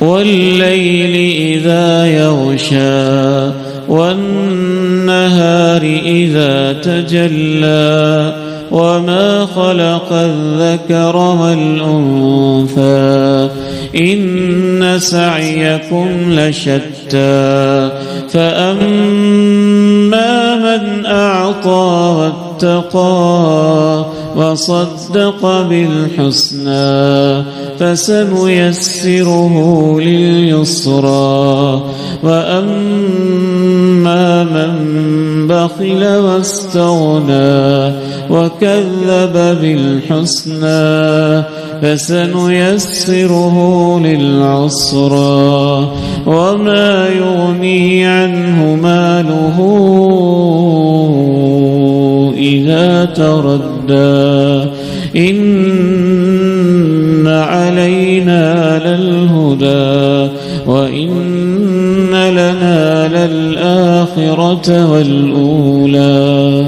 والليل إذا يغشى والنهار إذا تجلى وما خلق الذكر والأنثى إن سعيكم لشتى فأما من أعطى واتقى وصدق بالحسنى فسنيسره لليسرى وأما من بخل واستغنى وكذب بالحسنى فسنيسره للعسرى وما يغني عنه ماله إذا تردى إن علينا للهدى وإن لنا للآخرة والأولى